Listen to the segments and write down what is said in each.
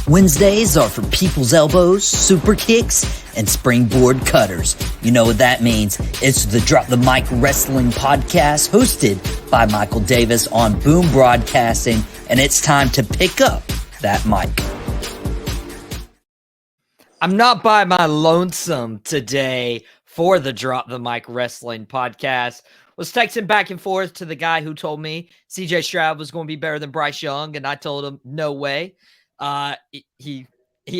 Wednesdays are for people's elbows, super kicks, and springboard cutters. You know what that means. It's the Drop the Mic Wrestling Podcast hosted by Michael Davis on Boom Broadcasting, and it's time to pick up that mic. I'm not by my lonesome today for the Drop the Mic Wrestling Podcast. Was texting back and forth to the guy who told me CJ Stroud was going to be better than Bryce Young, and I told him no way. He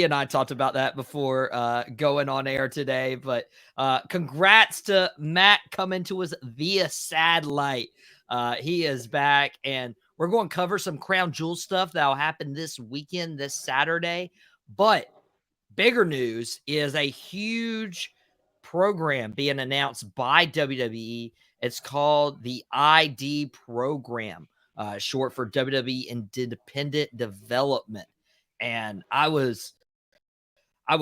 and I talked about that before going on air today. But congrats to Matt coming to us via satellite. He is back, and we're going to cover some Crown Jewel stuff that will happen this weekend, this Saturday. But bigger news is a huge program being announced by WWE. It's called the ID program, short for WWE Independent Development. And I was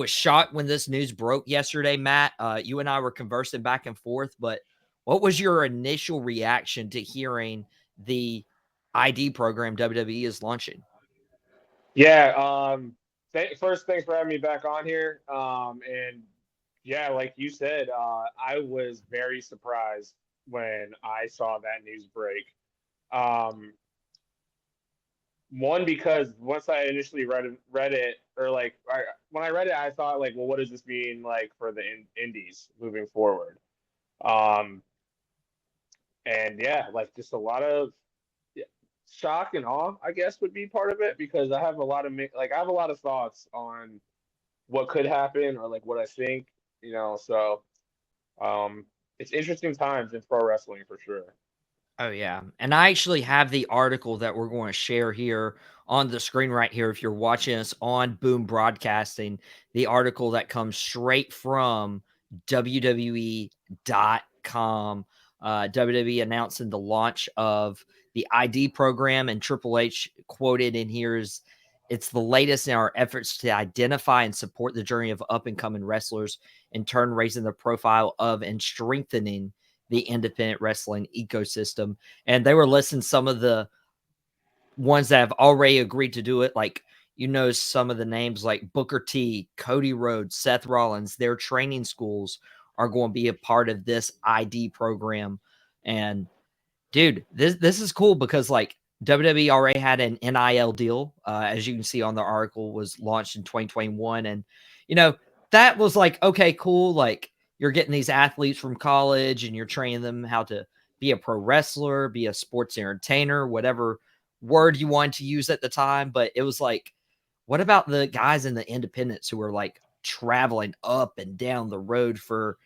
shocked when this news broke yesterday, Matt. You and I were conversing back and forth, but what was your initial reaction to hearing the ID program WWE is launching? Yeah. First, thanks for having me back on here. And yeah, like you said, I was very surprised when I saw that news break. Um, One, because once I initially read it, or when I read it, I thought like, well, what does this mean like for the indies moving forward? Um, and yeah, like just a lot of shock and awe, I guess, would be part of it because I have a lot of I have a lot of thoughts on what could happen or like what I think, So um, it's interesting times in pro wrestling for sure. Oh, yeah. And I actually have the article that we're going to share here on the screen right here. If you're watching us on Boom Broadcasting, the article that comes straight from WWE.com. WWE announcing the launch of the ID program, and Triple H quoted in here is, "It's the latest in our efforts to identify and support the journey of up-and-coming wrestlers, in turn raising the profile of and strengthening the independent wrestling ecosystem." And they were listing some of the ones that have already agreed to do it. Like, some of the names like Booker T, Cody Rhodes, Seth Rollins, their training schools are going to be a part of this ID program. And dude, this is cool because like WWE already had an NIL deal, as you can see on the article, was launched in 2021. And, that was like, okay, cool. Like, you're getting these athletes from college and you're training them how to be a pro wrestler, be a sports entertainer, whatever word you wanted to use at the time. But it was like, what about the guys in the independents who are like traveling up and down the road for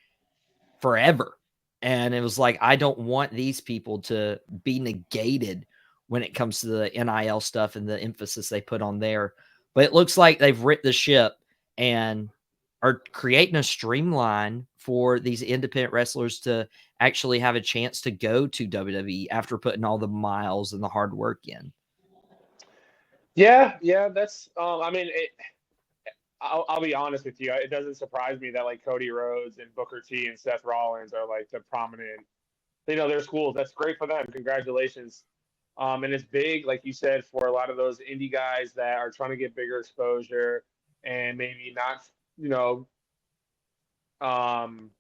forever? And it was like, I don't want these people to be negated when it comes to the NIL stuff and the emphasis they put on there. But it looks like they've writ the ship and are creating a streamline for these independent wrestlers to actually have a chance to go to WWE after putting all the miles and the hard work in. Yeah, that's. I mean, I'll be honest with you. It doesn't surprise me that like Cody Rhodes and Booker T and Seth Rollins are like the prominent. Their schools. That's great for them. Congratulations. And it's big, like you said, for a lot of those indie guys that are trying to get bigger exposure and maybe not, you know, um,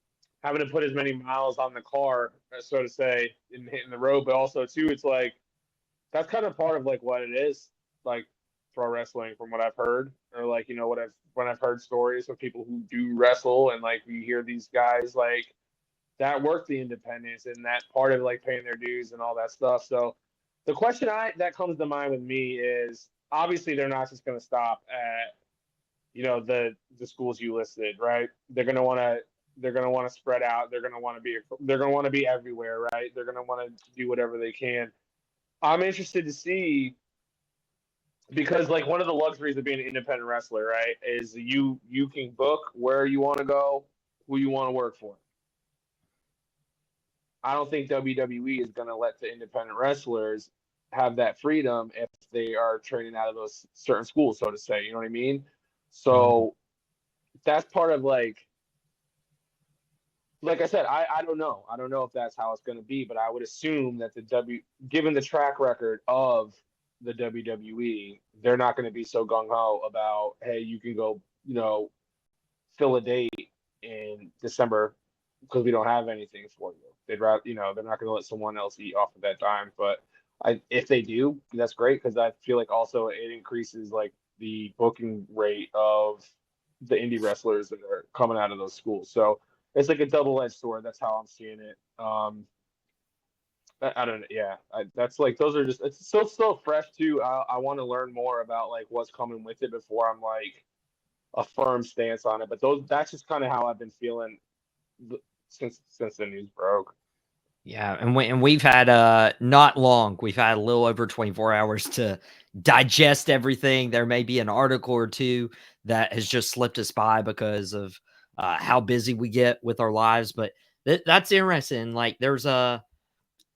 having to put as many miles on the car, so to say, in hitting the road. But also too, it's like that's kind of part of like what it is, like pro wrestling, from what I've heard, or like when I've heard stories of people who do wrestle, and like we hear these guys like that work the independents and that part of like paying their dues and all that stuff. So the question that comes to mind with me is obviously they're not just going to stop at the schools you listed, right? They're going to want to spread out. They're going to want to be everywhere, right? They're going to want to do whatever they can. I'm interested to see, because like one of the luxuries of being an independent wrestler, right, is you can book where you want to go, who you want to work for. I don't think WWE is going to let the independent wrestlers have that freedom if they are training out of those certain schools, so to say. You know what I mean? So that's part of like I said, I don't know. I don't know if that's how it's going to be, but I would assume that given the track record of the WWE, they're not going to be so gung ho about, hey, you can go, fill a date in December because we don't have anything for you. They'd rather, they're not going to let someone else eat off of that dime. But if they do, that's great because I feel like also it increases like the booking rate of the indie wrestlers that are coming out of those schools. So it's like a double-edged sword. That's how I'm seeing it. I don't know. Yeah, that's like those are just it's still fresh too. I want to learn more about like what's coming with it before I'm like a firm stance on it. But that's just kind of how I've been feeling since the news broke. Yeah, and we've had not long. We've had a little over 24 hours to digest everything. There may be an article or two that has just slipped us by because of how busy we get with our lives. But that's interesting. Like,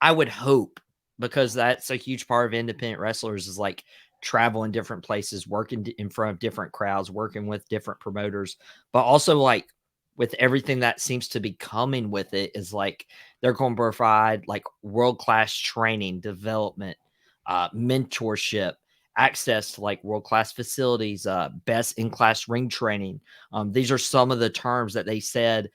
I would hope, because that's a huge part of independent wrestlers, is like traveling different places, working in front of different crowds, working with different promoters, but also like with everything that seems to be coming with it is like they're going to provide like world-class training, development, mentorship, access to like world-class facilities, best in-class ring training. These are some of the terms that they said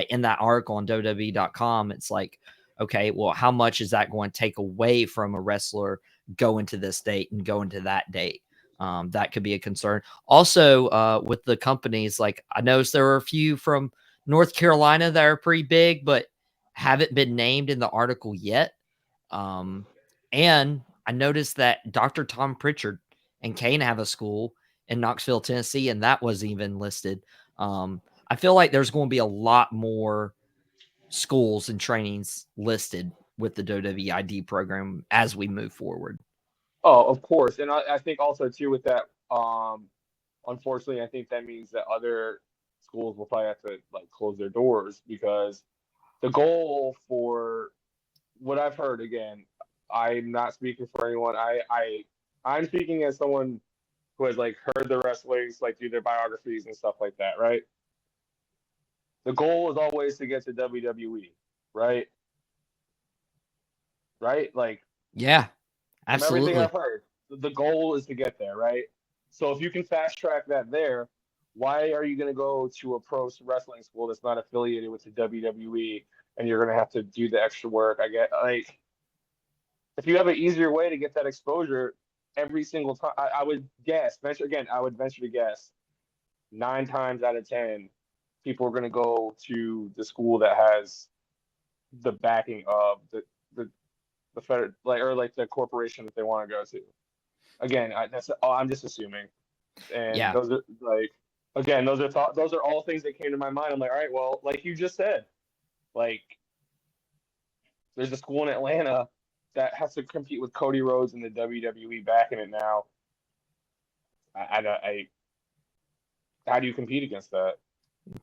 in that article on WWE.com. It's like, okay, well, how much is that going to take away from a wrestler going to this date and going to that date? That could be a concern. Also, with the companies, like I noticed there were a few from North Carolina that are pretty big, but haven't been named in the article yet. And I noticed that Dr. Tom Pritchard and Kane have a school in Knoxville, Tennessee, and that was even listed. I feel like there's going to be a lot more schools and trainings listed with the WWE ID program as we move forward. Oh, of course, and I think also too with that, unfortunately, I think that means that other schools will probably have to like close their doors because the goal for what I've heard again, I'm not speaking for anyone. I'm speaking as someone who has like heard the wrestlers like do their biographies and stuff like that, right? The goal is always to get to WWE, right? Right? Like Yeah, from everything absolutely. I've heard, the goal is to get there, right? So if you can fast track that there, why are you going to go to a pro wrestling school that's not affiliated with the WWE and you're going to have to do the extra work? I get like if you have an easier way to get that exposure every single time, I would guess, venture again, I would venture to guess 9 times out of 10, people are going to go to the school that has the backing of the federal, like, or like the corporation that they want to go to. Again, I'm just assuming. And Yeah. those are like, again, those are all things that came to my mind. I'm like, all right, well, like you just said, like there's a school in Atlanta that has to compete with Cody Rhodes and the WWE backing it now. I how do you compete against that?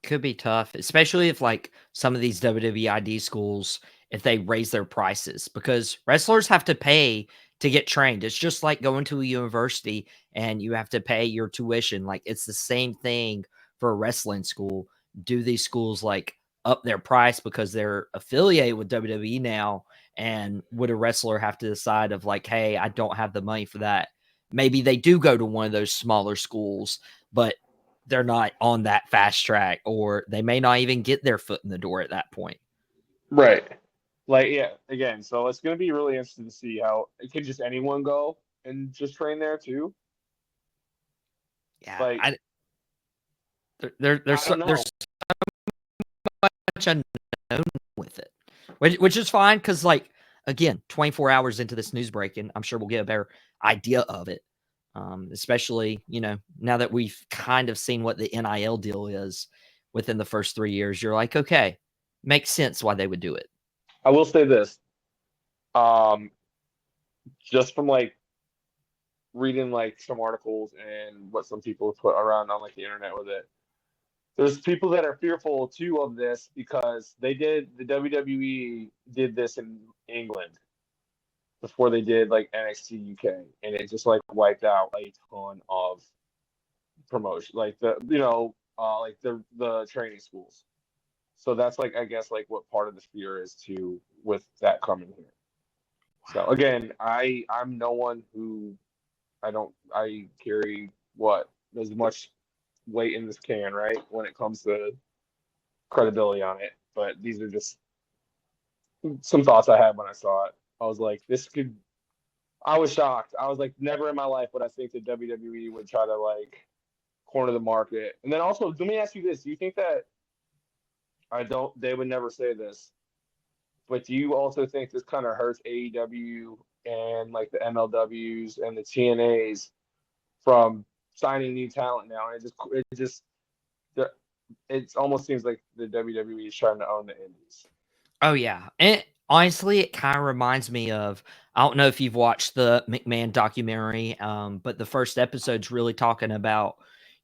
Could be tough, especially if like some of these WWE ID schools, if they raise their prices, because wrestlers have to pay to get trained. It's just like going to a university and you have to pay your tuition. Like it's the same thing for a wrestling school. Do these schools like up their price because they're affiliated with WWE now? And would a wrestler have to decide of like, hey, I don't have the money for that? Maybe they do go to one of those smaller schools, but they're not on that fast track, or they may not even get their foot in the door at that point. Right. Like, yeah, again, so it's going to be really interesting to see how it could just anyone go and just train there too. Yeah, Like, there's I don't know. there's much unknown with it, which is fine because like again, 24 hours into this news breaking, I'm sure we'll get a better idea of it. Especially now that we've kind of seen what the NIL deal is within the first 3 years, you're like, okay, makes sense why they would do it. I will say this, um, just from like reading like some articles and what some people put around on like the internet with it. There's people that are fearful too of this because the WWE did this in England before they did like NXT UK, and it just like wiped out a ton of promotion, like like the training schools. So that's like I guess like what part of the fear is too with that coming here. So again, I'm no one who I carry what as much weight in this can, right? When it comes to credibility on it. But these are just some thoughts I had when I saw it. I was like, this could. I was shocked. I was like, never in my life would I think that WWE would try to like corner the market. And then also, let me ask you this: do you think that I don't? They would never say this, but do you also think this kind of hurts AEW and like the MLWs and the TNAs from signing new talent now? And the- it almost seems like the WWE is trying to own the indies. Oh yeah, and honestly, it kind of reminds me of, I don't know if you've watched the McMahon documentary, but the first episode's really talking about,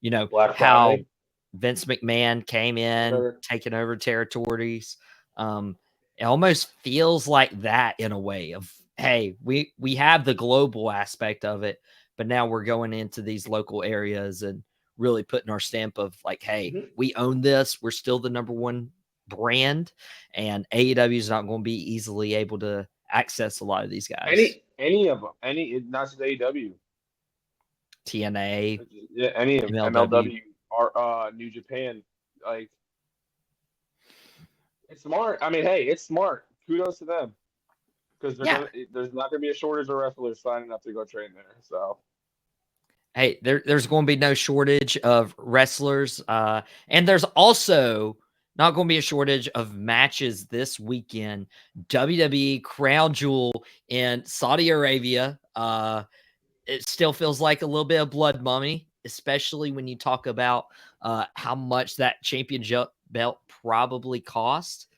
Black how Friday, Vince McMahon came in, whatever. taking over territories. It almost feels like that in a way of, hey, we have the global aspect of it, but now we're going into these local areas and really putting our stamp of like, hey, Mhm. we own this. We're still the number one brand, and AEW is not going to be easily able to access a lot of these guys. Any of them, not just AEW, TNA, yeah, any of MLW. MLW or New Japan, like it's smart. I mean, hey, it's smart. Kudos to them because Yeah. there's not gonna be a shortage of wrestlers signing up to go train there. So Hey, there's going to be no shortage of wrestlers. And there's also not going to be a shortage of matches this weekend. WWE Crown Jewel in Saudi Arabia. It still feels like a little bit of blood money, especially when you talk about how much that championship belt probably cost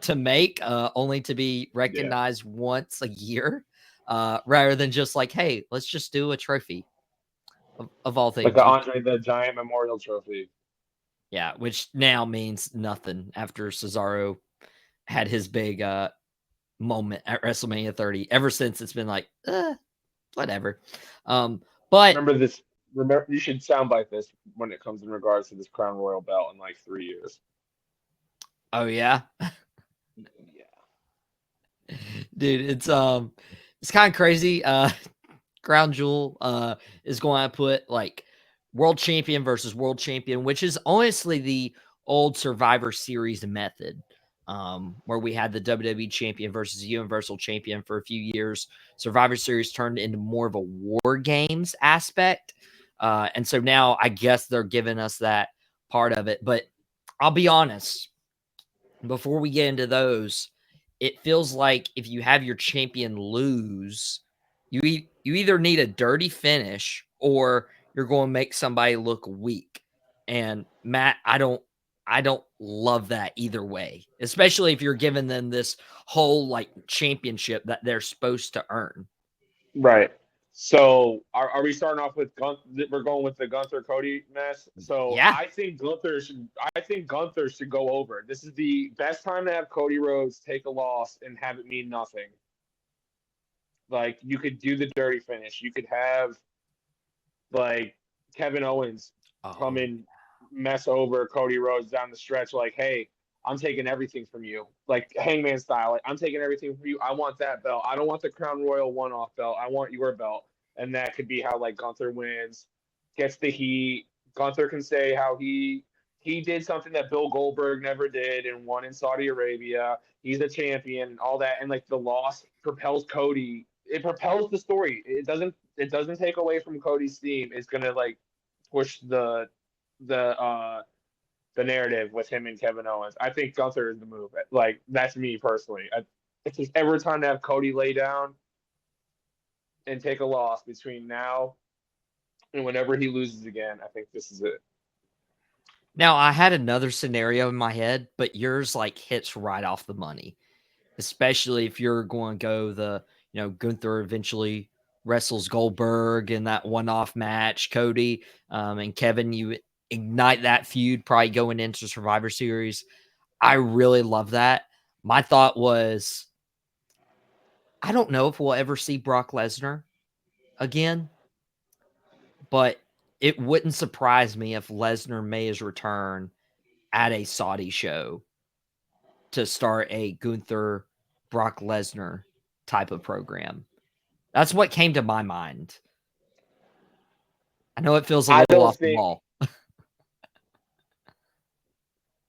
to make, only to be yeah, recognized once a year, rather than just like, hey, let's just do a trophy of all like things. the Which, Andre the Giant Memorial Trophy. yeah, which now means nothing after Cesaro had his big moment at WrestleMania 30. Ever since, it's been like, whatever. Um, but Remember this. Remember, you should soundbite this when it comes in regards to this Crown Royal belt in like 3 years. oh yeah, Yeah, dude, it's kind of crazy. Crown Jewel is going to put like world champion versus world champion, which is honestly the old Survivor Series method, where we had the WWE champion versus Universal champion for a few years. Survivor Series turned into more of a war games aspect. And so now I guess they're giving us that part of it. But I'll be honest, before we get into those, it feels like if you have your champion lose, you either need a dirty finish or you're going to make somebody look weak. And Matt, I don't love that either way, especially if you're giving them this whole like championship that they're supposed to earn. right. So are we starting off with We're going with the Gunther Cody mess. So Yeah. I think Gunther should go over. This is the best time to have Cody Rhodes take a loss and have it mean nothing. Like you could do the dirty finish. You could have like Kevin Owens come Oh, and mess over Cody Rhodes down the stretch. Like, hey, I'm taking everything from you, like Hangman style. Like, I'm taking everything from you. I want that belt. I don't want the Crown Royal one-off belt. I want your belt. And that could be how like Gunther wins, gets the heat. Gunther can say how he did something that Bill Goldberg never did and won in Saudi Arabia. He's a champion, all that, and like the loss propels Cody. It propels the story. It doesn't take away from Cody's steam. It's gonna like push the the narrative with him and Kevin Owens. I think Gunther is the move. Like that's me personally. It's just every time to have Cody lay down and take a loss between now and whenever he loses again. I think this is it. now I had another scenario in my head, but yours like hits right off the money, especially if you're going to go the, Gunther eventually wrestles Goldberg in that one-off match, Cody, and Kevin, you ignite that feud probably going into Survivor Series. I really love that. My thought was, I don't know if we'll ever see Brock Lesnar again, but it wouldn't surprise me if Lesnar made his return at a Saudi show to start a Gunther Brock Lesnar type of program. That's what came to my mind. I know it feels a I little don't off the think wall.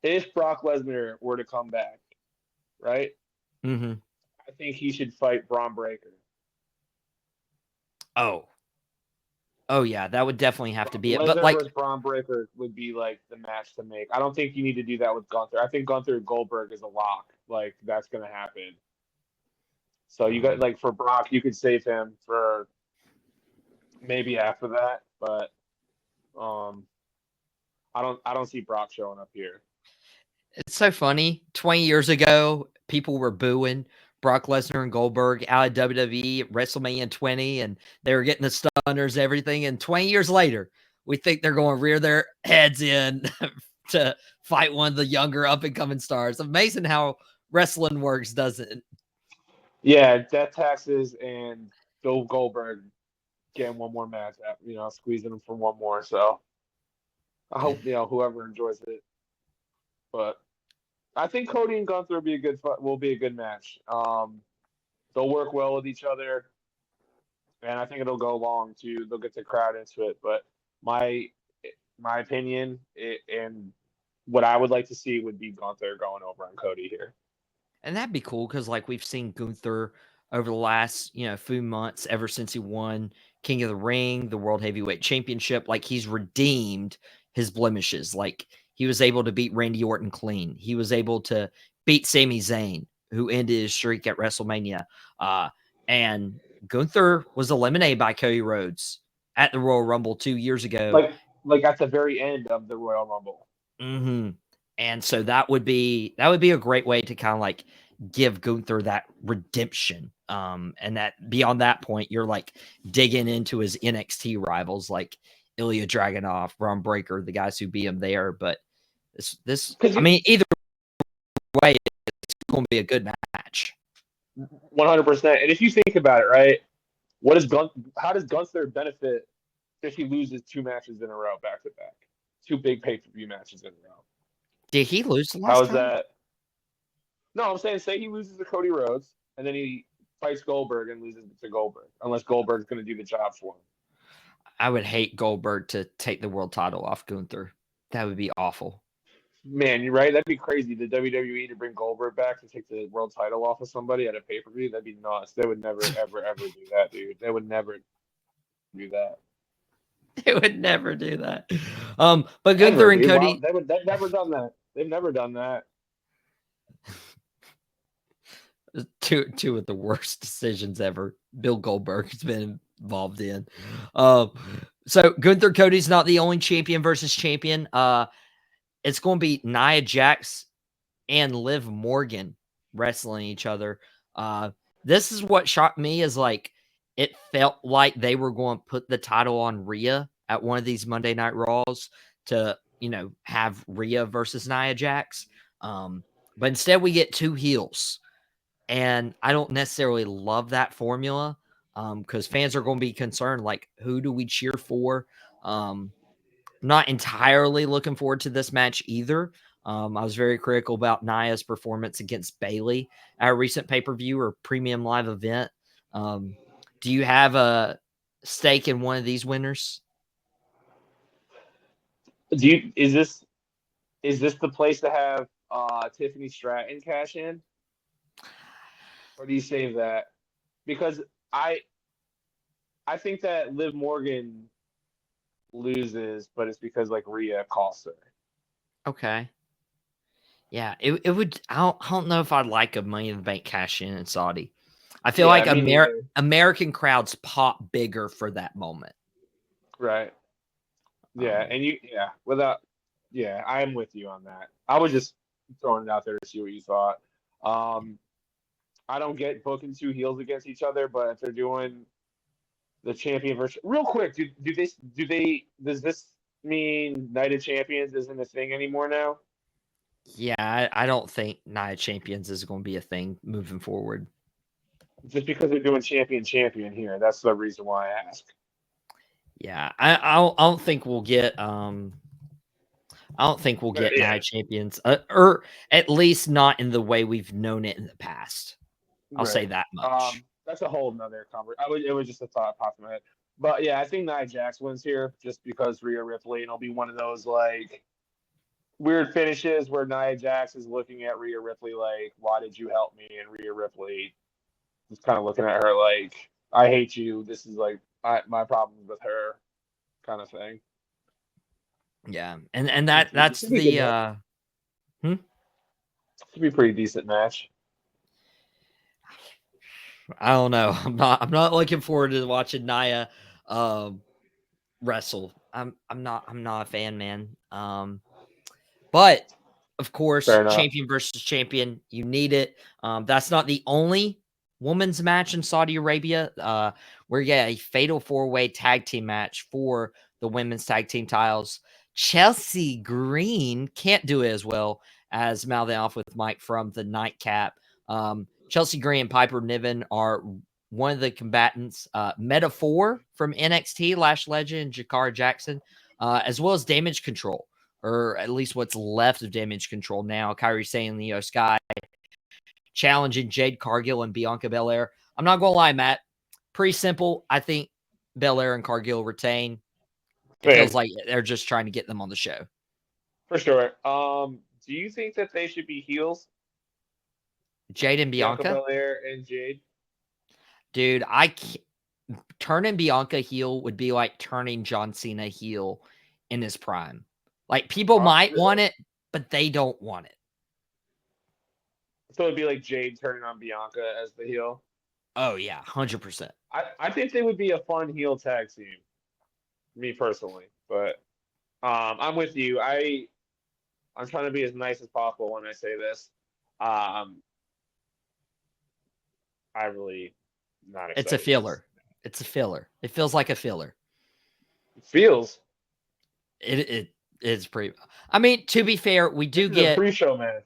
if Brock Lesnar were to come back, right? Mm-hmm. I think he should fight Braun Breaker. Oh. Oh, yeah, that would definitely have to be it. But, Lesnar like, versus Braun Breaker would be like the match to make. I don't think you need to do that with Gunther. I think Gunther Goldberg is a lock. Like that's gonna happen. So you got like for Brock, you could save him for maybe after that, but um, I don't see Brock showing up here. it's so funny. 20 years ago, people were booing Brock Lesnar and Goldberg out of WWE at WrestleMania 20, and they were getting the stunners, everything. And 20 years later, we think they're going to rear their heads in to fight one of the younger up and coming stars. Amazing how wrestling works, doesn't it? Yeah, death taxes and Bill Goldberg getting one more match, squeezing him for one more. So I hope whoever enjoys it, but I think Cody and Gunther will be a good match. They'll work well with each other, and I think it'll go long too. They'll get the crowd into it. But my opinion and what I would like to see would be Gunther going over on Cody here. And that'd be cool because, like, we've seen Gunther over the last, few months, ever since he won King of the Ring, the World Heavyweight Championship. Like, he's redeemed his blemishes. Like, he was able to beat Randy Orton clean. He was able to beat Sami Zayn, who ended his streak at WrestleMania. And Gunther was eliminated by Cody Rhodes at the Royal Rumble 2 years ago. Like at the very end of the Royal Rumble. Mm-hmm. And so that would be a great way to kind of like give Gunther that redemption. And that beyond that point, you're like digging into his NXT rivals like Ilya Dragunov, Braun Breaker, the guys who beat him there. But either way, it's going to be a good match. 100%. And if you think about it, right, how does Gunther benefit if he loses 2 matches in a row back to back? 2 big pay-per-view matches in a row. Did he lose the last How is time? that? No, I'm saying say he loses to Cody Rhodes and then he fights Goldberg and loses to Goldberg, unless Goldberg's going to do the job for him. I would hate Goldberg to take the world title off Gunther. That would be awful. Man, you're right. That'd be crazy. The WWE to bring Goldberg back to take the world title off of somebody at a pay-per-view. That'd be nuts. They would never, ever, ever do that, dude. They would never do that. They would never do that. But Gunther and Cody, they've never done that. They've never done that. Two of the worst decisions ever Bill Goldberg has been involved in. So Gunther Cody's not the only champion versus champion. It's going to be Nia Jax and Liv Morgan wrestling each other. This is what shocked me is like it felt like they were going to put the title on Rhea at one of these Monday Night Raws to, have Rhea versus Nia Jax. But instead we get 2 heels. And I don't necessarily love that formula because fans are going to be concerned, like, who do we cheer for? Not entirely looking forward to this match either. I was very critical about Nia's performance against Bayley at a recent pay-per-view or premium live event. Do you have a stake in one of these winners? Is this the place to have Tiffany Stratton cash in? Or do you save that? Because I think that Liv Morgan loses, but it's because like Rhea costs her. Okay. Yeah, it would. I don't know if I'd like a Money in the Bank cash in Saudi. I feel like American crowds pop bigger for that moment. Right. Yeah, I am with you on that. I was just throwing it out there to see what you thought. I don't get booking 2 heels against each other, but if they're doing the champion version, real quick, does this mean Night of Champions isn't a thing anymore now? Yeah, I don't think Night of Champions is going to be a thing moving forward. Just because they're doing champion here, that's the reason why I ask. Yeah, I don't think we'll get Night of Champions, or at least not in the way we've known it in the past. I'll say that much. That's a whole nother conversation. It was just a thought popped in my head. But yeah, I think Nia Jax wins here just because Rhea Ripley, and it'll be one of those like weird finishes where Nia Jax is looking at Rhea Ripley like, "Why did you help me?" And Rhea Ripley is kind of looking at her like, "I hate you. This is like my problem with her," kind of thing. Yeah, and that's Should be a good the match. hmm? Should be a pretty decent match. I don't know. I'm not looking forward to watching Nia um wrestle. I'm not a fan, man. But of course, Fair enough. champion versus champion, you need it. That's not the only women's match in Saudi Arabia. We're getting a fatal four-way tag team match for the women's tag team titles. Chelsea Green can't do it as well as mouthing off with Mike from the Nightcap. Chelsea Green and Piper Niven are one of the combatants. Metaphor from NXT, Lash Legend, and Jakara Jackson, as well as Damage Control, or at least what's left of Damage Control now. Kairi Sane, Leo Sky challenging Jade Cargill and Bianca Belair. I'm not going to lie, Matt. Pretty simple. I think Belair and Cargill retain. It feels Same. like they're just trying to get them on the show. For sure. Do you think that they should be heels? Jade and Bianca Bianca? Belair and Jade? Dude, turning Bianca heel would be like turning John Cena heel in his prime. Like, people might want Really? it, but they don't want it. So it'd be like Jade turning on Bianca as the heel. Oh, yeah, 100%. I think they would be a fun heel tag team, me personally. But I'm with you. I'm trying to be as nice as possible when I say this. Um, I really not It's a excited for this. filler. It's a filler. It feels like a filler. It feels. It is pretty. I mean, to be fair, we This do is a get pre-show match,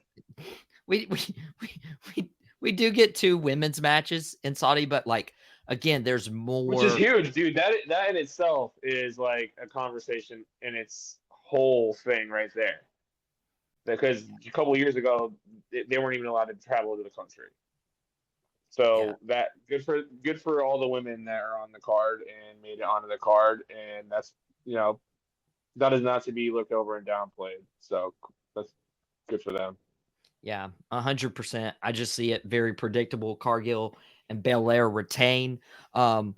we we we do get two women's matches in Saudi, but like again, there's which is more. huge, dude. That in itself is like a conversation in its whole thing right there. Because a couple of years ago, they weren't even allowed to travel to the country. Yeah, So that good for all the women that are on the card and made it onto the card, and that's you know that is not to be looked over and downplayed. So that's good for them. yeah, 100%. I just see it very predictable. Cargill and Belair retain. Um,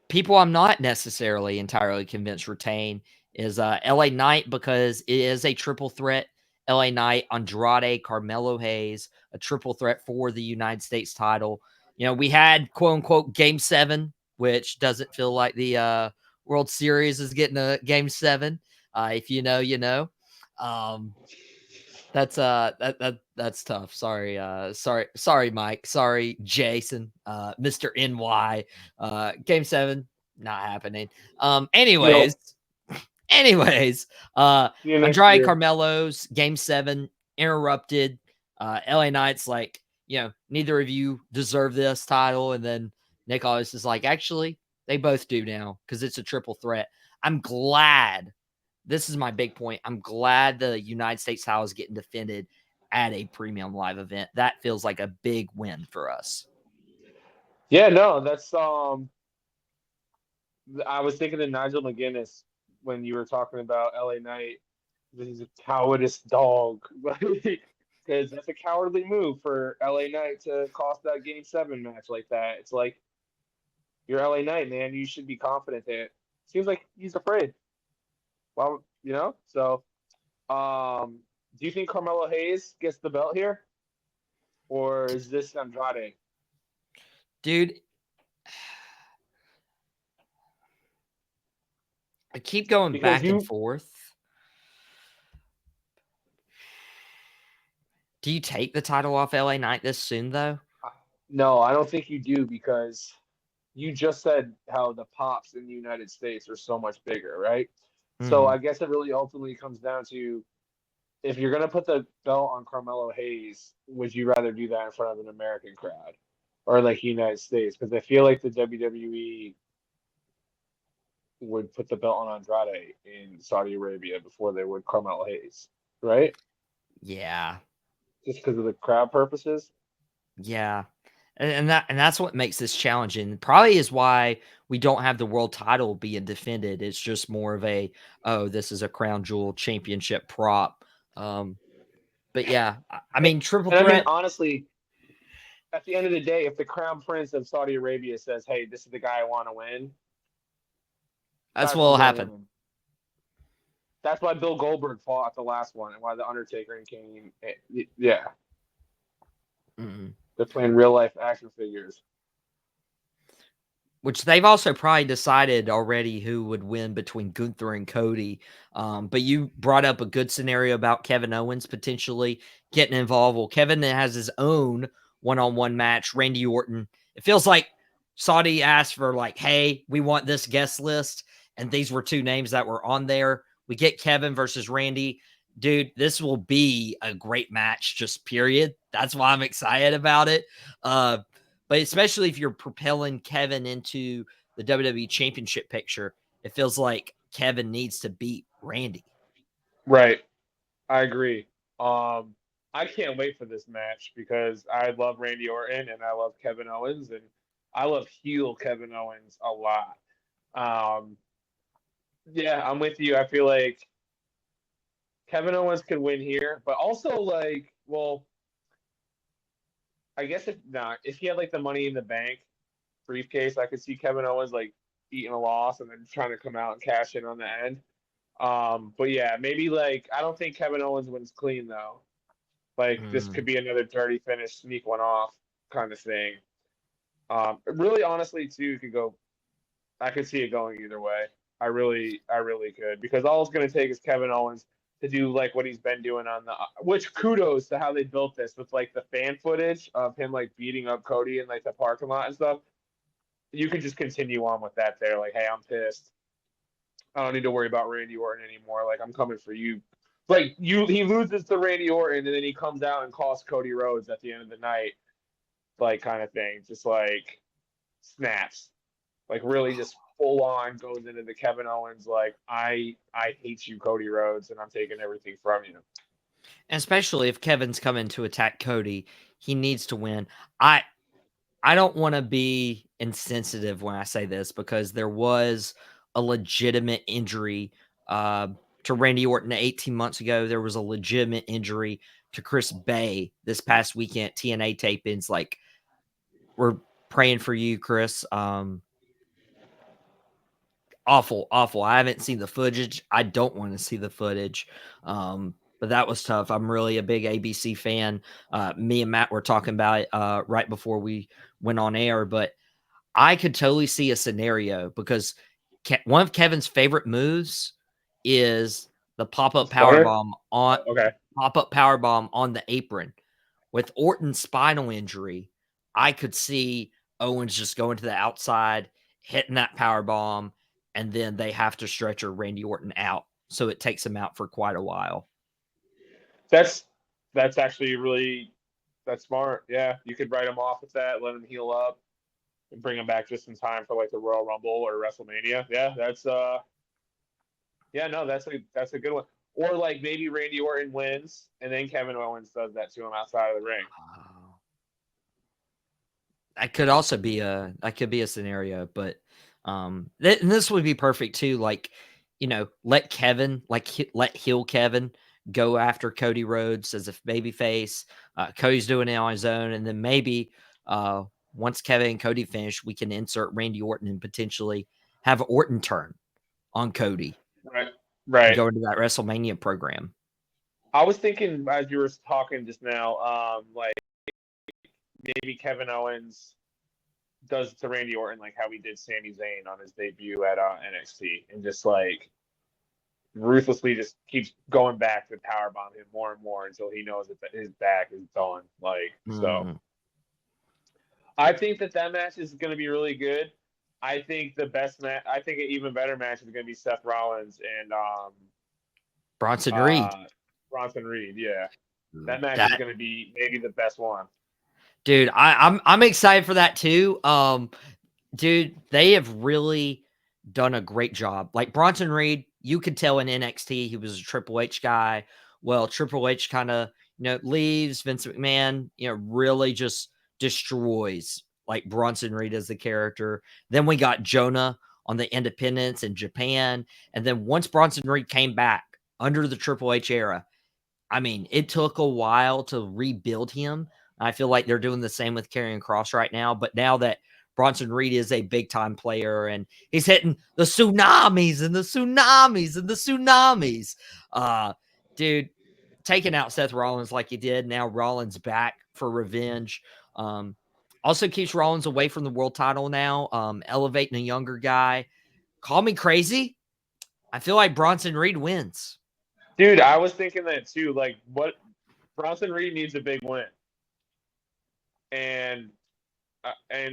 People I'm not necessarily entirely convinced retain is LA Knight, because it is a triple threat. LA Knight, Andrade, Carmelo Hayes, a triple threat for the United States title. You know, we had quote unquote game 7, which doesn't feel like the World Series is getting a game 7. If you know, you know. Um, that's tough. Sorry, Mike. Sorry, Jason. Mr. NY. Game 7, not happening. Nope. Anyways, See you next Andrade year. Carmelo's game 7 interrupted. LA Knight's like, neither of you deserve this title. And then Nick Aldis is like, actually, they both do now because it's a triple threat. I'm glad. This is my big point. I'm glad the United States title is getting defended at a premium live event. That feels like a big win for us. Yeah, no, that's I was thinking of Nigel McGuinness when you were talking about LA Knight. He's a cowardice dog. Because that's a cowardly move for LA Knight to cost that game 7 match like that. It's like you're LA Knight, man. You should be confident that seems like he's afraid. Well, So do you think Carmelo Hayes gets the belt here? Or is this Andrade? Dude, I keep going Because back and you forth. Do you take the title off LA Knight this soon, though? no, I don't think you do because you just said how the pops in the United States are so much bigger, right? So Mm-hmm. I guess it really ultimately comes down to if you're gonna put the belt on Carmelo Hayes, would you rather do that in front of an American crowd or like United States? Because I feel like the WWE would put the belt on Andrade in Saudi Arabia before they would Carmelo Hayes, right? Yeah. Just because of the crowd purposes. Yeah. And that's what makes this challenging. Probably is why we don't have the world title being defended. It's just more of a, oh, this is a crown jewel championship prop. But yeah, I mean, triple And I mean, threat. honestly, at the end of the day, if the crown prince of Saudi Arabia says, "Hey, this is the guy I want to win," That's that's what who's will gonna happen. win. That's why Bill Goldberg fought at the last one, and why the Undertaker and Kane. Yeah, Mm-mm. they're playing real life action figures. Which they've also probably decided already who would win between Gunther and Cody. But you brought up a good scenario about Kevin Owens potentially getting involved. Well, Kevin has his own one-on-one match, Randy Orton. It feels like Saudi asked for like, hey, we want this guest list. And these were two names that were on there. We get Kevin versus Randy. Dude, this will be a great match, just period. That's why I'm excited about it. But especially if you're propelling Kevin into the WWE Championship picture, it feels like Kevin needs to beat Randy. Right, I agree. I can't wait for this match because I love Randy Orton and I love Kevin Owens and I love heel Kevin Owens a lot. Um, yeah, I'm with you. I feel like Kevin Owens could win here, but also like, well, I guess if not, if he had like the Money in the Bank briefcase, I could see Kevin Owens like eating a loss and then trying to come out and cash in on the end. But yeah, maybe like I don't think Kevin Owens wins clean though. Like this could be another dirty finish, sneak one off kind of thing. Really, honestly, too, could go. I could see it going either way. I really could because all it's going to take is Kevin Owens to do like what he's been doing on the. Which kudos to how they built this with like the fan footage of him like beating up Cody in like the parking lot and stuff. You can just continue on with that there. Like, hey, I'm pissed. I don't need to worry about Randy Orton anymore. Like, I'm coming for you. Like he loses to Randy Orton and then he comes out and costs Cody Rhodes at the end of the night, like kind of thing. Just like snaps, like really just full on goes into the Kevin Owens like I hate you, Cody Rhodes, and I'm taking everything from you. And especially if Kevin's coming to attack Cody, he needs to win. I I don't want to be insensitive when I say this because there was a legitimate injury uh, to Randy Orton 18 months ago. There was a legitimate injury to Chris Bay this past weekend. TNA tapings, like we're praying for you, Chris. Awful, awful. I haven't seen the footage. I don't want to see the footage. But that was tough. I'm really a big ABC fan. Me and Matt were talking about it right before we went on air, but I could totally see a scenario because one of Kevin's favorite moves is the pop-up power Stunner? bomb on Okay. pop-up power bomb on the apron. With Orton's spinal injury, I could see Owens just going to the outside, hitting that power bomb, and then they have to stretcher Randy Orton out. So it takes him out for quite a while. That's that's actually really that's smart. Yeah, you could write him off with that, let him heal up, and bring him back just in time for like the Royal Rumble or WrestleMania. Yeah, no, that's a good one. Or like maybe Randy Orton wins and then Kevin Owens does that to him outside of the ring. That could also be a scenario, but and this would be perfect too. Like, let Kevin, let heel Kevin go after Cody Rhodes as a babyface. Cody's doing it on his own, and then maybe once Kevin and Cody finish, we can insert Randy Orton and potentially have Orton turn on Cody Right. and Right. go into that WrestleMania program. I was thinking as you were talking just now, like maybe Kevin Owens does to Randy Orton like how he did Sami Zayn on his debut at NXT, and just like ruthlessly just keeps going back to powerbomb him more and more until he knows that his back is done. Like so, Mm. I think that match is going to be really good. I think the best match, I think an even better match is going to be Seth Rollins and Bronson Reed. Bronson Reed. Yeah, that match is That going to be maybe the best one. dude, I'm excited for that too. Dude, they have really done a great job. Like Bronson Reed, you could tell in NXT he was a Triple H guy. Well, Triple H kind of, leaves. Vince McMahon, really just destroys like Bronson Reed as the character. Then we got Jonah on the independents in Japan. And then once Bronson Reed came back under the Triple H era, I mean, it took a while to rebuild him. I feel like they're doing the same with Karrion Kross right now. But now that Bronson Reed is a big time player and he's hitting the tsunamis and the tsunamis and the tsunamis, dude, taking out Seth Rollins like he did. Now Rollins back for revenge. Also keeps Rollins away from the world title now, elevating a younger guy. Call me crazy. I feel like Bronson Reed wins. Dude, I was thinking that too. Like, what Bronson Reed needs a big win, and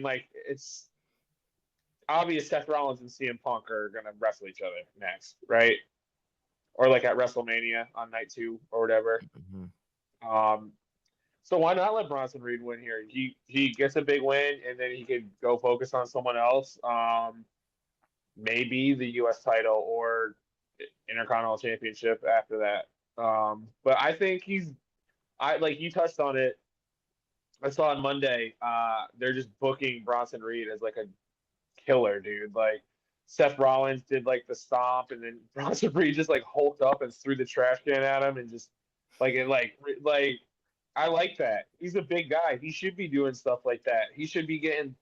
like it's obvious Seth Rollins and CM Punk are gonna wrestle each other next, right? Or like at WrestleMania on night 2 or whatever. Mm-hmm. So why not let Bronson Reed win here? He gets a big win, and then he could go focus on someone else. Maybe the U.S. title or Intercontinental Championship after that. But I think I like you touched on it. I saw on Monday, they're just booking Bronson Reed as like a killer, dude. Like Seth Rollins did like the stomp, and then Bronson Reed just like hulked up and threw the trash can at him, and just like I like that. He's a big guy. He should be doing stuff like that. He should be getting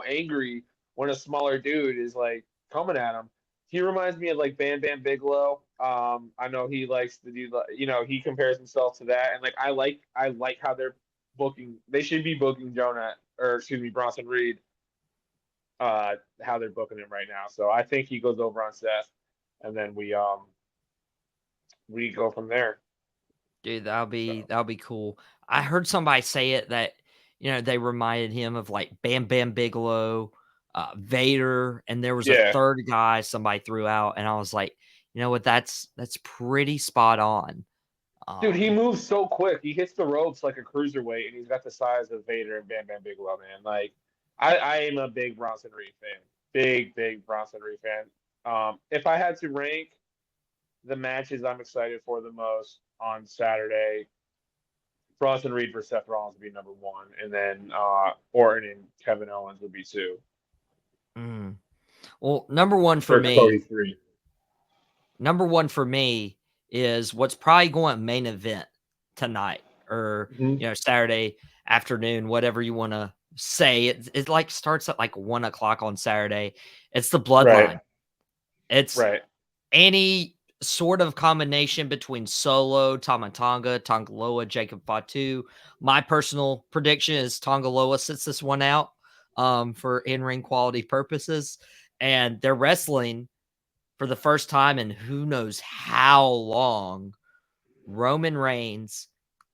angry when a smaller dude is like coming at him. He reminds me of like Bam Bam Bigelow. I know he likes to do he compares himself to that, and like I like how they're booking. They should be booking Bronson Reed. How they're booking him right now. So I think he goes over on Seth, and then we go from there. Dude, that'll be cool. I heard somebody say it that they reminded him of like Bam Bam Bigelow, Vader, and there was a Yeah. third guy somebody threw out, and I was like, you know what, that's pretty spot on. Dude, he moves so quick. He hits the ropes like a cruiserweight, and he's got the size of Vader and Bam Bam Bigelow, man. Like, I am a big Bronson Reed fan. Big Bronson Reed fan. If I had to rank the matches I'm excited for the most on Saturday, Bronson Reed versus Seth Rollins would be number 1, and then Orton and Kevin Owens would be 2. Well, number one for Or me. Cody 3. Number one for me is what's probably going main event tonight or Saturday afternoon, whatever you want to say. It like starts at like 1:00 on Saturday. It's the Bloodline. Right. It's any sort of combination between Solo, Tama Tonga Loa, Jacob Fatu. My personal prediction is Tonga Loa sits this one out for in-ring quality purposes, and they're wrestling for the first time in who knows how long, Roman Reigns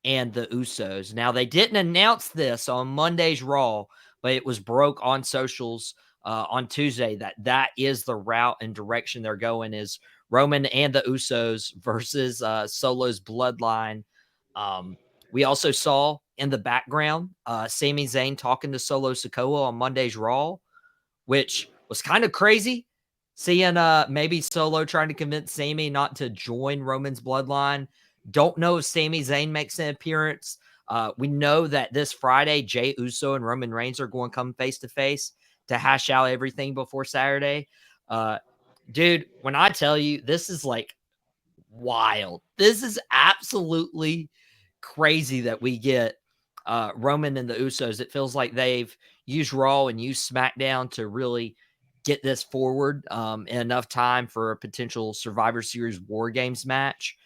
and the Usos. Now, they didn't announce this on Monday's Raw, but it was broke on socials on Tuesday that is the route and direction they're going, is Roman and the Usos versus Solo's Bloodline. We also saw in the background Sami Zayn talking to Solo Sikoa on Monday's Raw, which was kind of crazy. Seeing maybe Solo trying to convince Sami not to join Roman's bloodline. Don't know if Sami Zayn makes an appearance. We know that this Friday, Jey Uso and Roman Reigns are going to come face-to-face to hash out everything before Saturday. Dude, when I tell you, this is like wild. This is absolutely crazy that we get Roman and the Usos. It feels like they've used Raw and used SmackDown to really get this forward in enough time for a potential Survivor Series War Games match.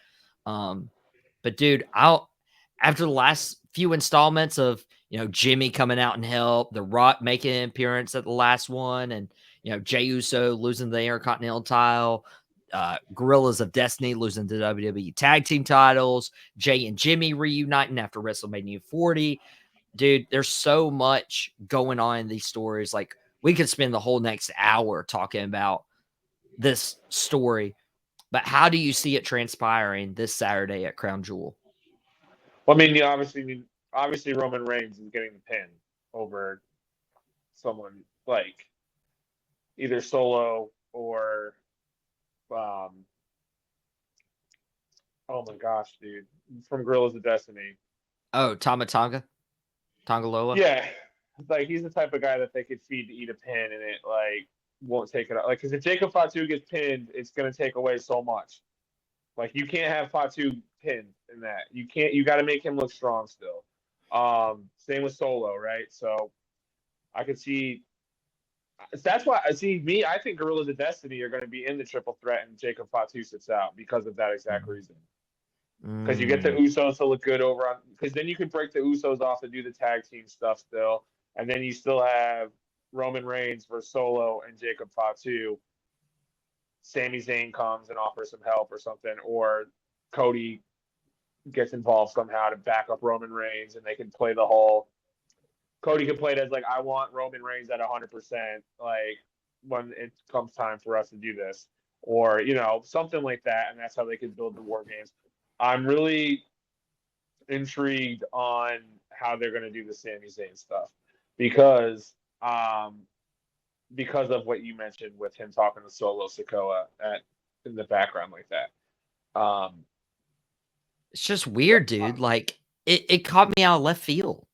But dude, after the last few installments of Jimmy coming out and help, The Rock making an appearance at the last one, and Jey Uso losing the Intercontinental title, Gorillas of Destiny losing the WWE Tag Team titles, Jay and Jimmy reuniting after WrestleMania 40. Dude, there's so much going on in these stories. Like, we could spend the whole next hour talking about this story, but how do you see it transpiring this Saturday at Crown Jewel? Well, I mean, obviously Roman Reigns is getting the pin over someone like either Solo or oh my gosh, dude, from Gorillas of Destiny. Oh, Tama Tonga Loa? Yeah. like he's the type of guy that they could feed to eat a pin and it like won't take it out. Like, because if Jacob Fatu gets pinned, it's gonna take away so much. Like you can't have Fatu pinned in that. You can't. You got to make him look strong still. Same with Solo, right? So I could see. That's why I see me. I think Gorillas of Destiny are going to be in the triple threat, and Jacob Fatu sits out because of that exact reason. Because you get the Mm. Usos to look good over on. Because then you can break the Usos off to do the tag team stuff still, and then you still have Roman Reigns versus Solo and Jacob Fatu. Sami Zayn comes and offers some help or something, or Cody gets involved somehow to back up Roman Reigns, and they can play the whole. Cody can play it as like, I want Roman Reigns at 100%, like when it comes time for us to do this, or something like that, and that's how they could build the war games. I'm really intrigued on how they're going to do the Sami Zayn stuff um because of what you mentioned with him talking to Solo Sikoa in the background like that. It's just weird, dude. Like it caught me out of left field.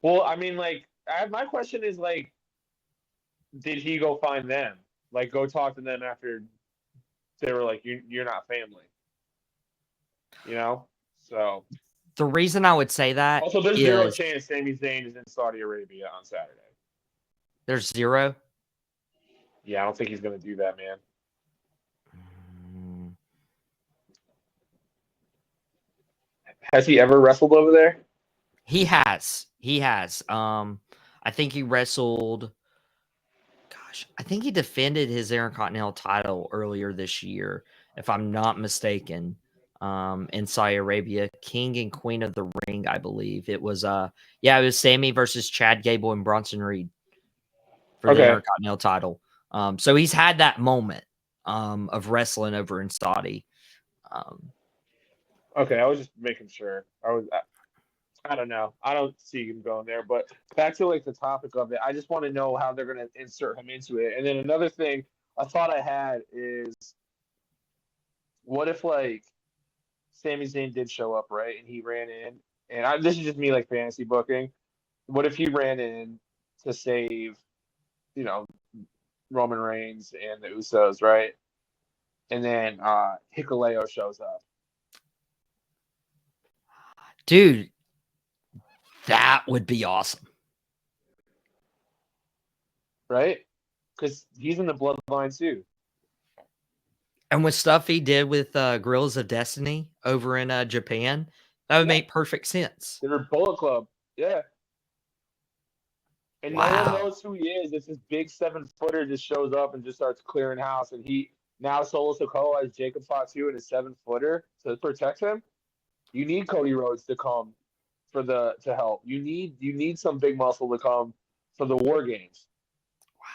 Well, I mean, like, my question is like, did he go find them? Like, go talk to them after they were like, you're not family, So The reason I would say that also, there's zero is chance Sami Zayn is in Saudi Arabia on Saturday. there's zero. Yeah, I don't think he's gonna do that, man. Mm. Has he ever wrestled over there? He has. He has. I think he wrestled. Gosh, I think he defended his Intercontinental title earlier this year, if I'm not mistaken. In Saudi Arabia, King and Queen of the Ring, I believe it was. It was Sammy versus Chad Gable and Bronson Reed for the Okay. Intercontinental title. So he's had that moment of wrestling over in Saudi. Okay, I was just making sure. I don't know. I don't see him going there. But back to like the topic of it, I just want to know how they're going to insert him into it. And then another thing, a thought I had is, what if like Sami Zayn did show up, right, and he ran in, and this is just me like fantasy booking. What if he ran in to save, you know, Roman Reigns and the Usos, right? And then Hikuleo shows up. Dude, that would be awesome. Right? Because he's in the bloodline too. And with stuff he did with Gorillas of Destiny over in Japan, that would make perfect sense. They're Bullet Club. Yeah. And no one knows who he is. It's this big 7-footer just shows up and just starts clearing house. And now Solo Sikoa has Jacob Fatu and a 7-footer to protect him. You need Cody Rhodes to come to help. You need some big muscle to come for the War Games. Wow.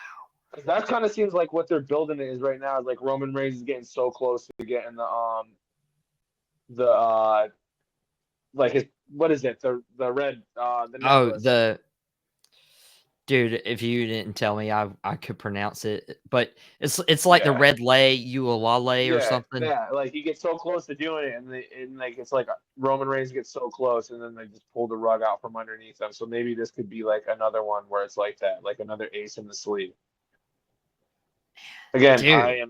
Because that kind of seems like what they're building it is right now. Is like Roman Reigns is getting so close to getting like his, what is it, the red the necklace. Dude, if you didn't tell me, I could pronounce it, but it's like the red lay ualale or something. Yeah, like he gets so close to doing it, and like it's like Roman Reigns gets so close, and then they just pull the rug out from underneath them. So maybe this could be like another one where it's like that, like another ace in the sleeve. Again, Dude.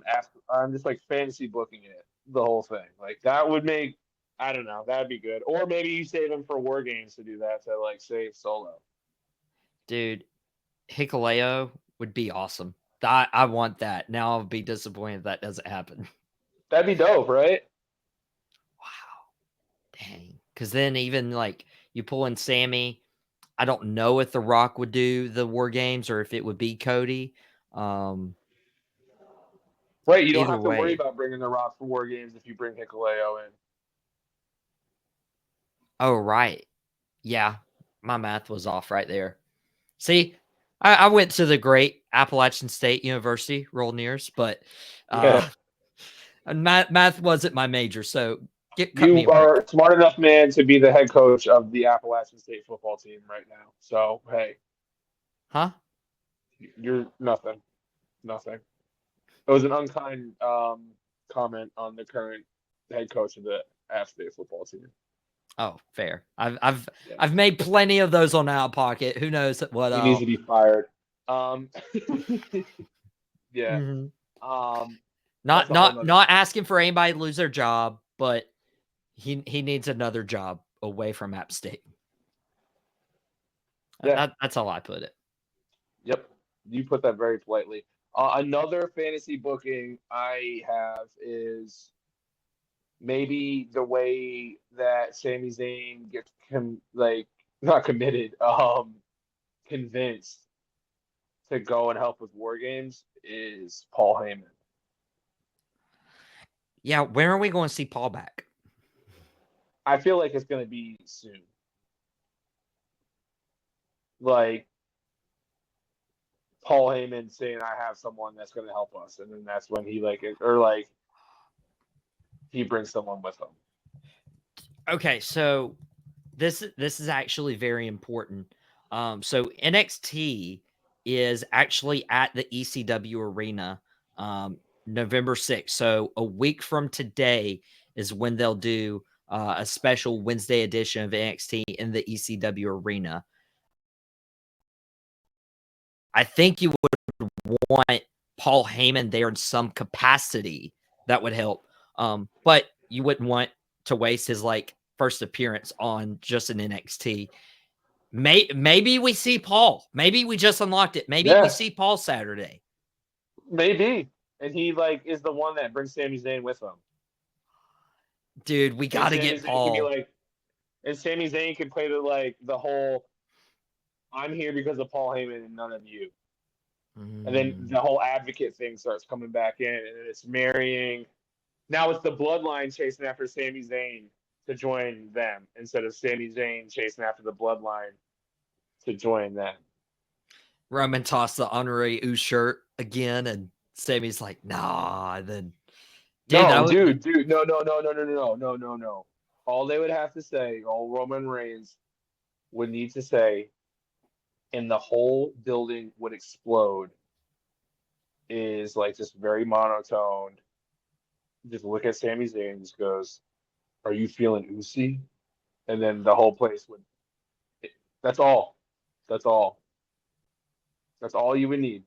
I'm just like fantasy booking it, the whole thing. Like that would make, I don't know, that'd be good. Or maybe you save him for War Games to do that, to like save Solo. Dude, Hikuleo would be awesome. I want that. Now I'll be disappointed if that doesn't happen. That'd be dope, right? Wow. Dang. Because then even like you pull in Sammy, I don't know if The Rock would do the War Games or if it would be Cody. Right, you don't Either have to worry way. about bringing The Rock for War Games if you bring Hikuleo in. Oh, right. Yeah. My math was off right there. See, I went to the great Appalachian State University, Rolled Nears, but math wasn't my major, so cut me You a break. are smart enough, man, to be the head coach of the Appalachian State football team right now. So, hey. Huh? You're nothing. Nothing. It was an unkind comment on the current head coach of the App State football team. Oh, fair. Yeah. I've made plenty of those on Out of Pocket. Who knows what He needs to be fired. Um, yeah. Mhm. That's a whole nother. Not asking for anybody to lose their job, but he needs another job away from App State. Yeah. That's how I put it. Yep. You put that very politely. Another fantasy booking I have is maybe the way that Sami Zayn gets not committed, convinced to go and help with War Games is Paul Heyman. Yeah, when are we going to see Paul back? I feel like it's going to be soon. Like Paul Heyman saying, "I have someone that's going to help us," and then that's when he brings someone with him. Okay, so this is actually very important. So NXT is actually at the ECW arena November 6th. So a week from today is when they'll do a special Wednesday edition of NXT in the ECW arena. I think you would want Paul Heyman there in some capacity. That would help. But you wouldn't want to waste his first appearance on just an NXT. Maybe we see Paul. Maybe we just unlocked it. Maybe we Yeah, see Paul Saturday. maybe. And he is the one that brings Sami Zayn with him. Dude, we got to get Paul. And Sami Zayn can play the whole "I'm here because of Paul Heyman and none of you." And then the whole advocate thing starts coming back in, and then it's marrying. Now it's the bloodline chasing after Sami Zayn to join them instead of Sami Zayn chasing after the bloodline to join them. Roman tossed the honorary Ooze shirt again, and Sami's like, nah. And then, dude, No, dude, no. All they would have to say, all Roman Reigns would need to say, and the whole building would explode, is just very monotone. Just look at Sami Zayn and just goes, "Are you feeling oozy?" And then the whole place would. That's all. That's all. That's all you would need.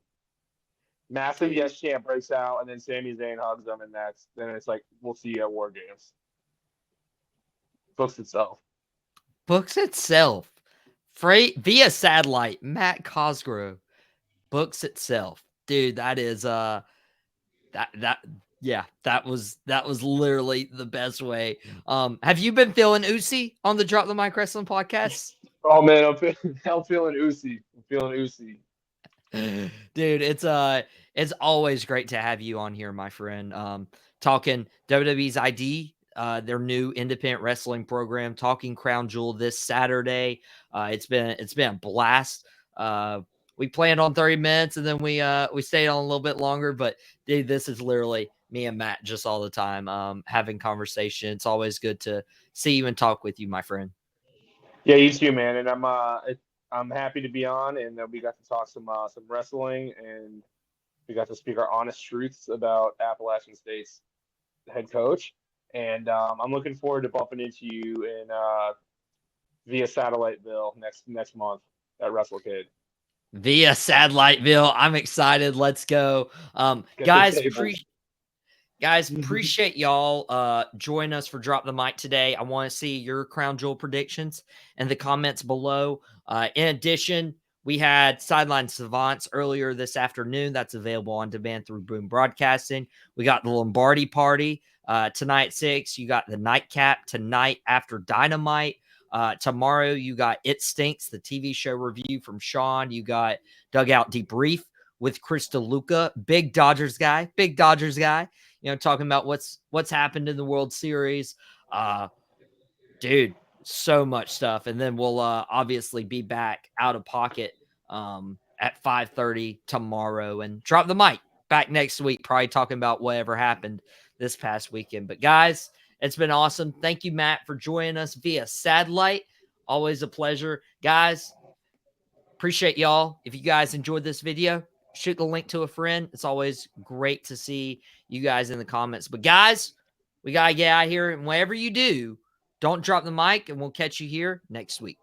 Massive dude, yes chant breaks out, and then Sami Zayn hugs them, and then it's like, we'll see you at War Games. Books itself. books itself. Via satellite, Matt Cosgrove books itself. Dude, that is yeah, that was literally the best way. Have you been feeling oozy on the Drop the Mic Wrestling podcast? Oh man, I'm feeling oozy. I'm feeling oozy. Dude, it's always great to have you on here, my friend. Talking WWE's ID, their new independent wrestling program, talking Crown Jewel this Saturday. It's been a blast. We planned on 30 minutes and then we stayed on a little bit longer, but dude, this is literally me and Matt just all the time having conversation. It's always good to see you and talk with you, my friend. Yeah, you too, man. And I'm happy to be on, and we got to talk some wrestling, and we got to speak our honest truths about Appalachian State's head coach. And I'm looking forward to bumping into you in via Satelliteville next month at WrestleKid. Via Satelliteville. I'm excited. Let's go. Get the tables. Guys, appreciate y'all join us for Drop the Mic today. I want to see your Crown Jewel predictions in the comments below. In addition, we had Sideline Savants earlier this afternoon. That's available on demand through Boom Broadcasting. We got the Lombardi Party tonight at 6. You got the Nightcap tonight after Dynamite. Tomorrow, you got It Stinks, the TV show review from Sean. You got Dugout Debrief with Chris DeLuca, big Dodgers guy. Talking about what's happened in the World Series. Dude, so much stuff. And then we'll obviously be back out of pocket at 5:30 tomorrow and Drop the Mic back next week, probably talking about whatever happened this past weekend. But guys, it's been awesome. Thank you, Matt, for joining us via satellite. Always a pleasure. Guys, appreciate y'all. If you guys enjoyed this video, shoot the link to a friend. It's always great to see you guys in the comments. But guys, we got to get out of here. And whatever you do, Don't drop the mic, and we'll catch you here next week.